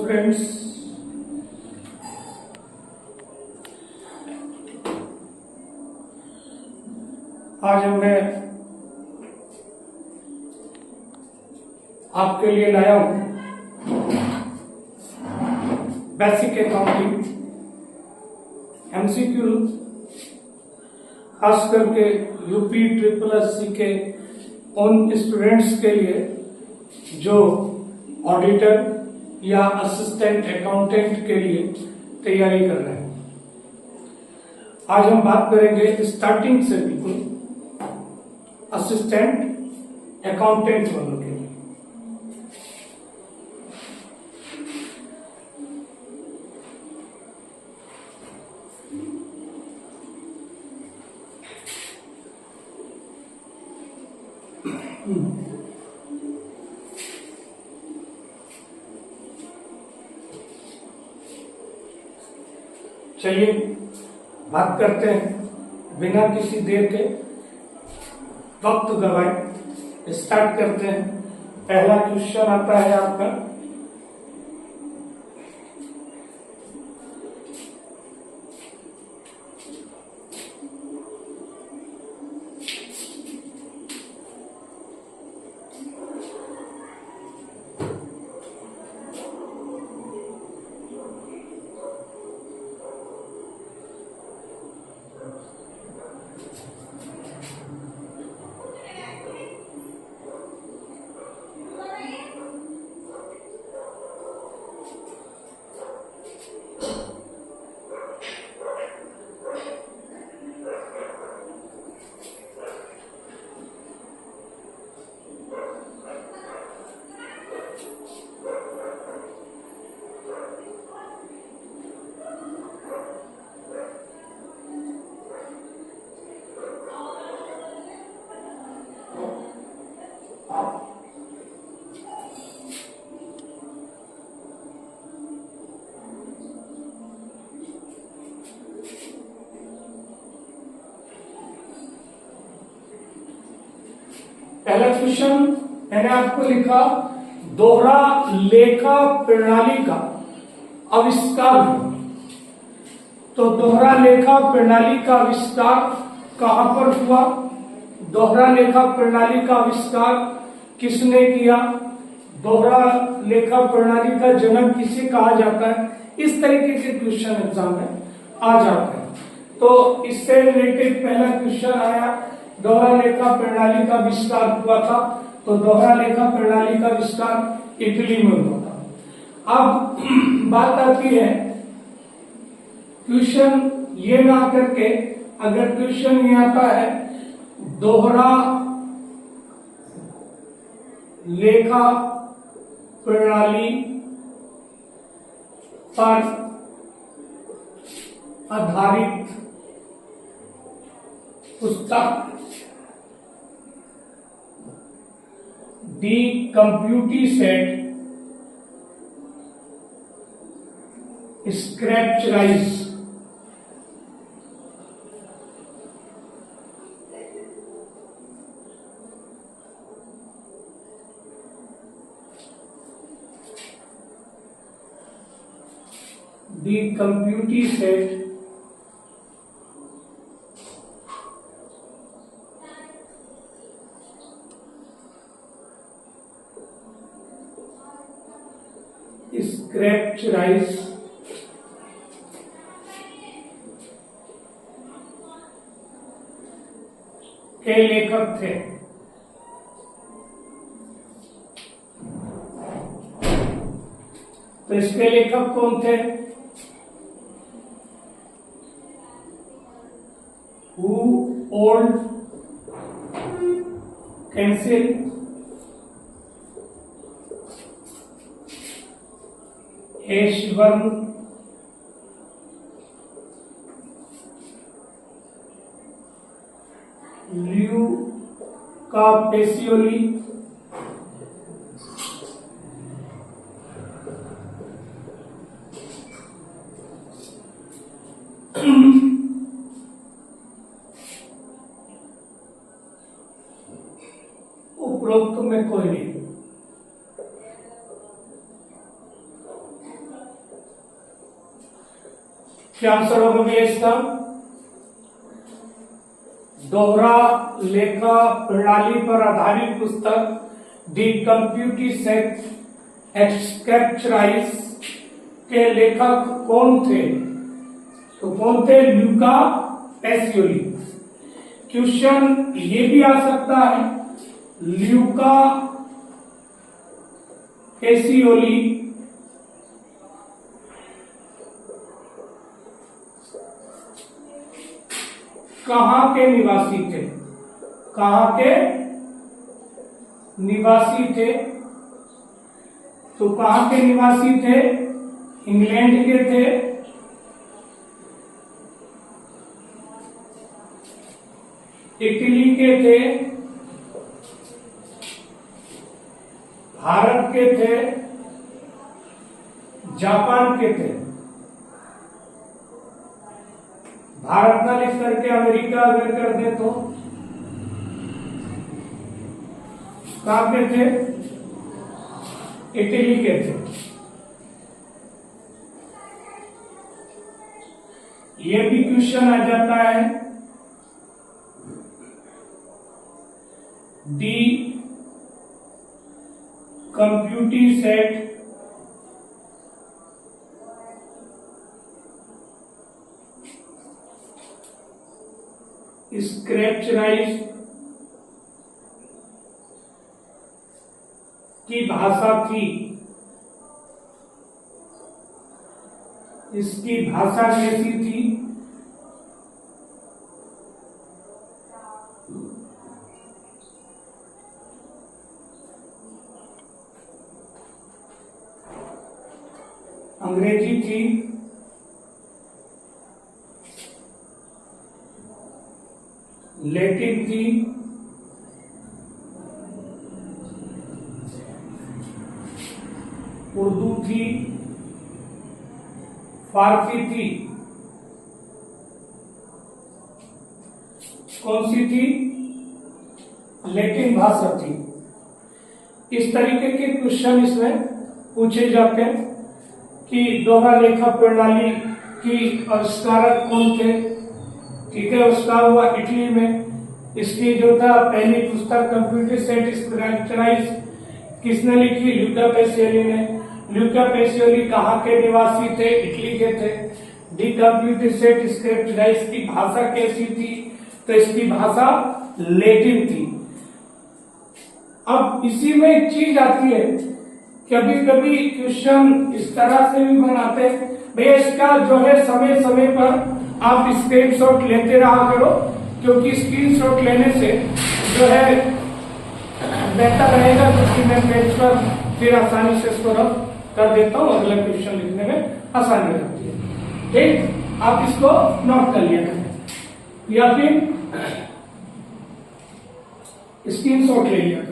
Friends, आज मैं आपके लिए लाया हूं बेसिक अकाउंटिंग एमसीक्यू, खास करके यूपी ट्रिपल एससी के उन स्टूडेंट्स के लिए जो ऑडिटर या असिस्टेंट अकाउंटेंट के लिए तैयारी कर रहे हैं। आज हम बात करेंगे स्टार्टिंग से बिल्कुल असिस्टेंट अकाउंटेंट वालों के लिए। चलिए बात करते हैं बिना किसी देर के वक्त गवाए स्टार्ट करते हैं। पहला क्वेश्चन आता है आपका, पहला क्वेश्चन मैंने आपको लिखा, दोहरा लेखा प्रणाली का आविष्कार हुआ। तो दोहरा लेखा प्रणाली का आविष्कार कहां पर हुआ? दोहरा लेखा प्रणाली का आविष्कार किसने किया? दोहरा लेखा प्रणाली का जन्म किसे कहा जाता है? इस तरीके के क्वेश्चन एग्जाम में आ जाते हैं। तो इससे रिलेटेड पहला क्वेश्चन आया, दोहरा लेखा प्रणाली का विस्तार हुआ था। तो दोहरा लेखा प्रणाली का विस्तार इटली में हुआ था। अब बात आती है क्वेश्चन ये ना करके, अगर क्वेश्चन ये आता है दोहरा लेखा प्रणाली पर आधारित पुस्तक दी कंप्यूटी सेट स्क्रैप्चराइज दी कंप्यूटी सेट स्क्रैप्चराइज के लेखक थे। तो इसके लेखक कौन थे? हु ओल्ड कैंसिल एशबर्न ल्यू का पेसियोली उपरोक्त में कोई नहीं। क्या आंसर होगा भैया इसका? दोहरा लेखा प्रणाली पर आधारित पुस्तक दी कंप्यूटर सेट एक्सक्रिप्चराइज के लेखक कौन थे? तो कौन थे? Luca Pacioli. क्वेश्चन ये भी आ सकता है, ल्यूका पैसियोली कहां के निवासी थे? कहां के निवासी थे? तो कहां के निवासी थे? इंग्लैंड के थे, इटली के थे, भारत के थे, जापान के थे। भारत ना लिख करके अमेरिका अगर कर दे तो कहां के थे? इटली के थे। ये भी क्वेश्चन आ जाता है, दी कंप्यूटर सेट स्क्रिप्चराइज की भाषा थी, इसकी भाषा कैसी थी? अंग्रेजी थी, लैटिन थी, उर्दू थी, फारसी थी। कौन सी थी? लैटिन भाषा थी। इस तरीके के क्वेश्चन इसमें पूछे जाते हैं कि दोहरा लेखा प्रणाली की आविष्कारक कौन थे? ठीक है, उसका हुआ इटली में। इसकी जो था पहली पुस्तक कंप्यूटर सेट स्क्रिप्चराइज किसने लिखी? ल्यूका पैसियोली ने। ल्यूका पैसियोली कहाँ के निवासी थे? इटली के थे। दी कंप्यूटर सेट स्क्रिप्चराइज की भाषा कैसी थी? तो इसकी भाषा लैटिन थी। अब इसी में एक चीज आती है, कभी कभी क्वेश्चन इस तरह से भी बनाते हैं, भैया इसका जो है समय समय पर आप स्क्रीनशॉट लेते रहा करो, क्योंकि स्क्रीनशॉट लेने से जो है बेहतर रहेगा, क्योंकि मैं पेज पर फिर आसानी से इसको रब कर देता हूँ, अगला क्वेश्चन लिखने में आसानी रहती है। ठीक, आप इसको नोट कर लिया करें या फिर स्क्रीनशॉट ले लिया करें।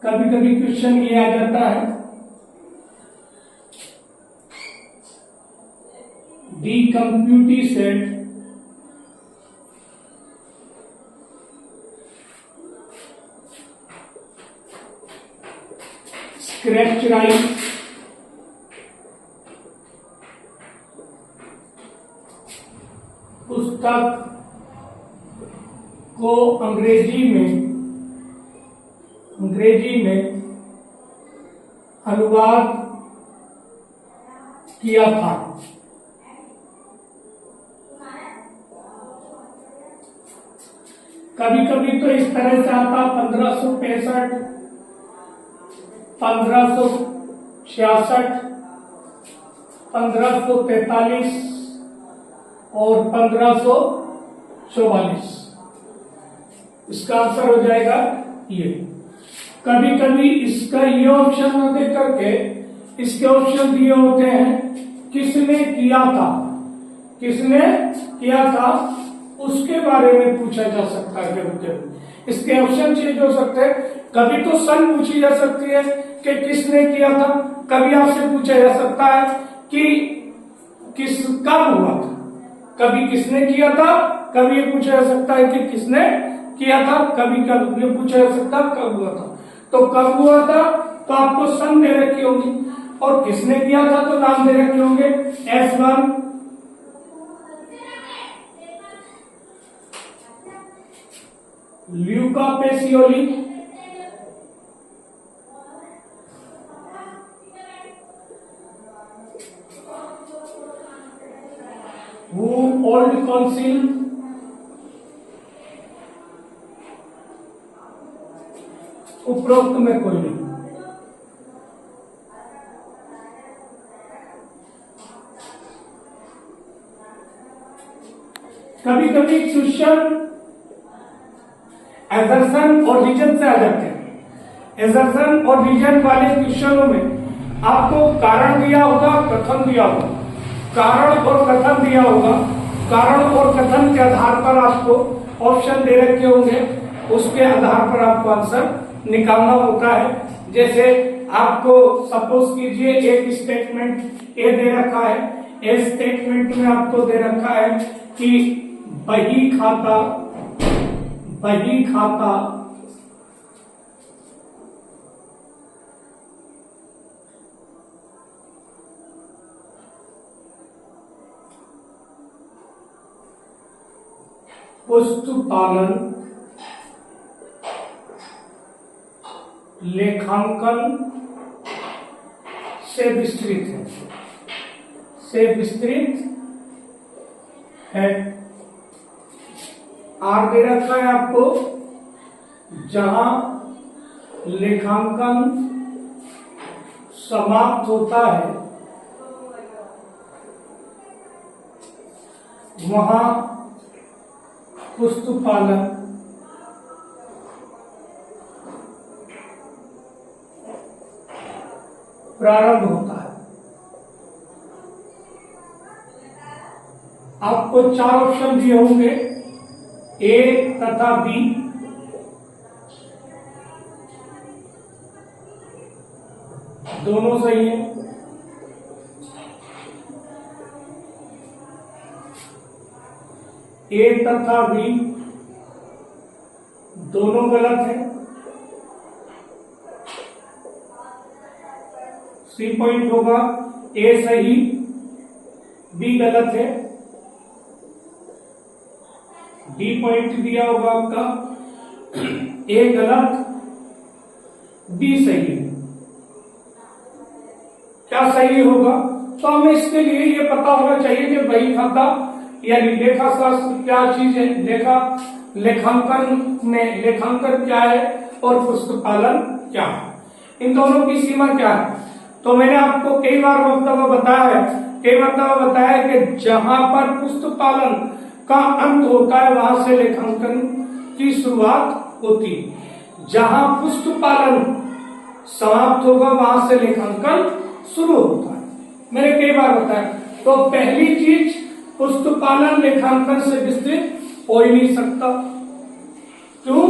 कभी कभी क्वेश्चन ये आ जाता है, दी कंप्यूटर सेट स्क्रिप्चराइज पुस्तक को अंग्रेजी में अनुवाद किया था। कभी कभी तो इस तरह से आता 1565, 1566, 1543 और 1544। इसका आंसर हो जाएगा ये। कभी कभी इसका ये ऑप्शन न दे करके इसके ऑप्शन दिए होते हैं, किसने किया था, किसने किया था उसके बारे में पूछा जा सकता है। इसके ऑप्शन चेंज हो सकते हैं। कभी तो सन पूछी जा सकती है कि किसने किया था, कभी आपसे पूछा जा सकता है कि किस कब हुआ था, कभी किसने किया था, कभी ये पूछा जा सकता है कि किसने किया था, कभी कब ये पूछा जा सकता है कब हुआ था। तो कब हुआ था तो आपको सन दे रखी होगी, और किसने किया था तो नाम दे रखे होंगे। S1 Luca Pacioli, old council, उपरोक्त में कोई नहीं। कभी कभी क्वेश्चन एजर्सन और रीजन से आ जाते हैं। एजर्सन और रीजन वाले क्वेश्चनों में आपको कारण दिया होगा, कथन दिया होगा, कारण और कथन दिया होगा। कारण और कथन के आधार पर आपको ऑप्शन दे रखे होंगे, उसके आधार पर आपको आंसर निकालना होता है। जैसे आपको सपोज कीजिए एक स्टेटमेंट ए दे रखा है, ए स्टेटमेंट में आपको दे रखा है कि बही खाता पुस्तपालन लेखांकन से विस्तृत है। आर दे रखा है आपको, जहां लेखांकन समाप्त होता है वहां पुस्तपालन प्रारंभ होता है। आपको 4 ऑप्शन दिए होंगे, ए तथा बी, दोनों सही है। ए तथा बी दोनों गलत है। सी पॉइंट होगा ए सही बी गलत है। डी पॉइंट दिया होगा आपका, ए गलत बी सही है। क्या सही होगा? तो हमें इसके लिए ये पता होना चाहिए कि बही खाता यानी लेखा शास्त्र क्या चीज है, लेखांकन में लेखांकन क्या है और पुस्तपालन क्या है, इन दोनों की सीमा क्या है। तो मैंने आपको कई बार वक्तव्य बताया है कि जहां पर पुस्तपालन का अंत होता है वहां से लेखांकन की शुरुआत होती है, जहां पुस्तपालन समाप्त होगा वहां से लेखांकन शुरू होता है। मैंने कई बार बताया। तो पहली चीज, पुस्तपालन लेखांकन से विस्तृत हो ही नहीं सकता। क्यों?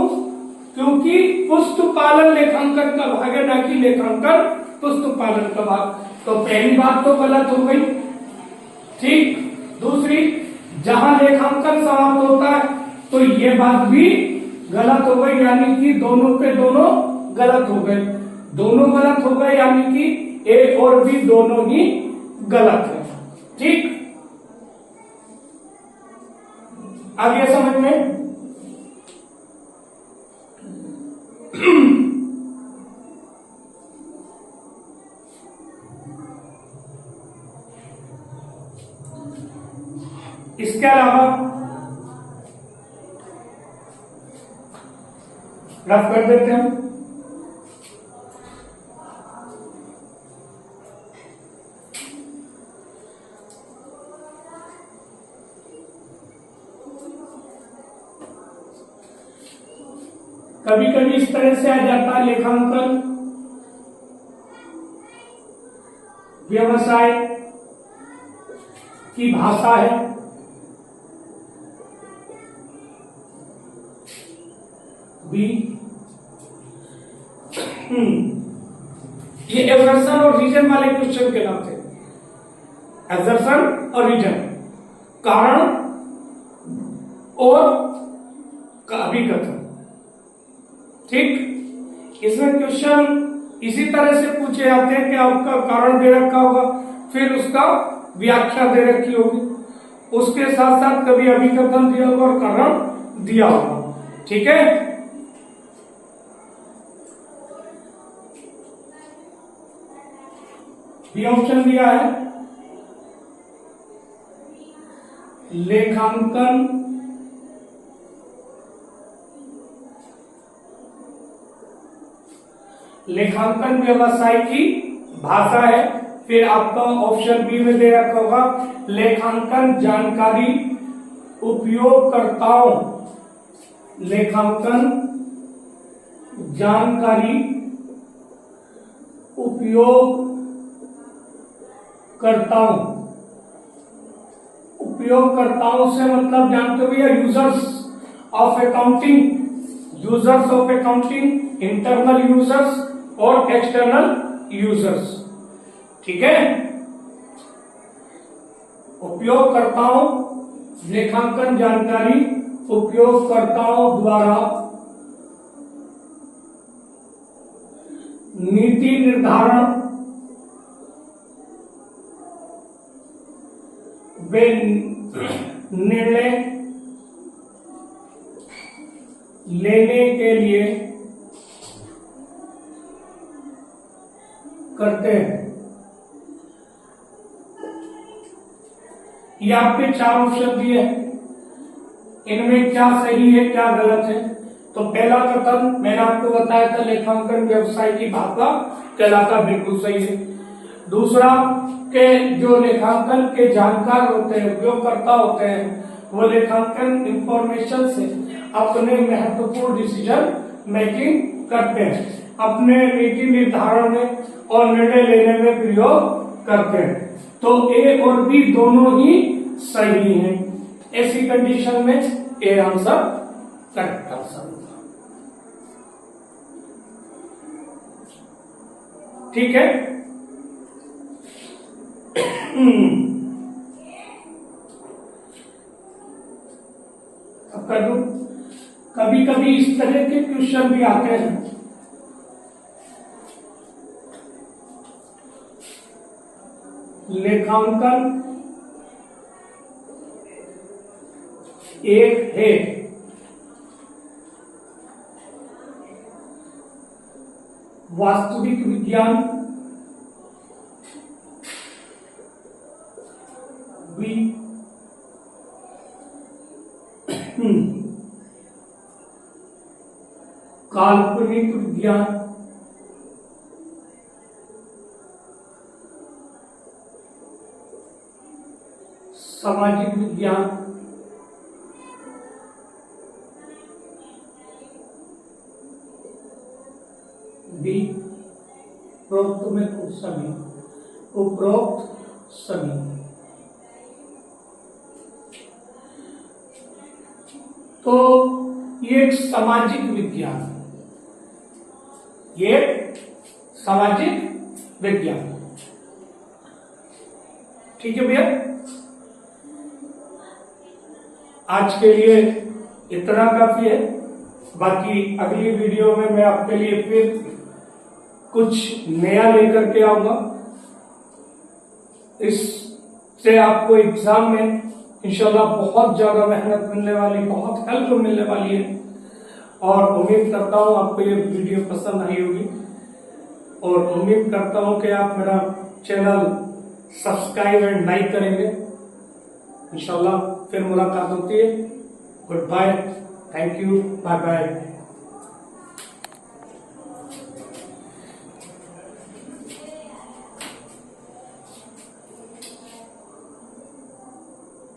क्योंकि पुस्तपालन लेखांकन का भाग है, ना कि लेखांकन पुस्तपालन का भाग। तो पहली बात तो गलत हो गई, ठीक। दूसरी, जहां लेखांकन समाप्त होता है तो ये बात भी गलत हो गई, यानी कि दोनों के दोनों गलत हो गए। दोनों गलत हो गए यानी कि ए और बी दोनों ही गलत है, ठीक। आ गया समझ में? इसके अलावा रफ कर देते हैं। कभी कभी इस तरह से आ जाता है, लेखांकन व्यवसाय की भाषा है। बी, ये एजर्सन और रीजन वाले क्वेश्चन के नाम थे, एजर्सन और रीजन। कारण और अभिकथन। ठीक, इसमें क्वेश्चन इसी तरह से पूछे जाते हैं कि आपका कारण दे रखा होगा, फिर उसका व्याख्या दे रखी होगी, उसके साथ साथ कभी अभिकथन दिया होगा और कारण दिया होगा। ठीक है, ये ऑप्शन दिया है लेखांकन लेखांकन व्यवसाय की भाषा है। फिर आपका ऑप्शन बी में दे रखा होगा लेखांकन जानकारी उपयोगकर्ताओं, लेखांकन जानकारी उपयोगकर्ताओं से मतलब जानते हो भैया users of accounting, internal users और एक्सटर्नल यूजर्स। ठीक है, उपयोगकर्ताओं, लेखांकन जानकारी उपयोगकर्ताओं द्वारा नीति निर्धारण वे निर्णय लेने के लिए करते हैं। ये आपके 4 ऑप्शन दिए हैं, इनमें क्या सही है क्या गलत है। तो पहला कथन मैंने आपको बताया था लेखांकन व्यवसाय की भाषा कहलाता, बिल्कुल सही है। दूसरा के जो लेखांकन के जानकार होते हैं, उपयोगकर्ता होते हैं, वो लेखांकन इंफॉर्मेशन से अपने महत्वपूर्ण डिसीजन मेकिंग करते हैं, अपने नीति निर्धारण में और निर्णय लेने में प्रयोग करते हैं। तो ए और बी दोनों ही सही हैं। ऐसी कंडीशन में ए आंसर करेक्ट आंसर होगा। ठीक है, अब कर दूं, कभी कभी इस तरह के क्वेश्चन भी आते हैं। लेखांकन एक है वास्तविक विज्ञान, बी काल्पनिक विज्ञान, सामाजिक विज्ञान, डी उपरोक्त में उपरोक्त सभी। तो ये एक सामाजिक विज्ञान, ये सामाजिक विज्ञान। ठीक है भैया, आज के लिए इतना काफी है। बाकी अगली वीडियो में मैं आपके लिए फिर कुछ नया लेकर के आऊंगा। इससे आपको एग्जाम में इंशाल्लाह बहुत ज्यादा मेहनत मिलने वाली, बहुत हेल्प मिलने वाली है। और उम्मीद करता हूं आपको ये वीडियो पसंद आई होगी, और उम्मीद करता हूं कि आप मेरा चैनल सब्सक्राइब एंड लाइक करेंगे। इंशाल्लाह फिर मुलाकात होती है। Goodbye, thank you, bye bye.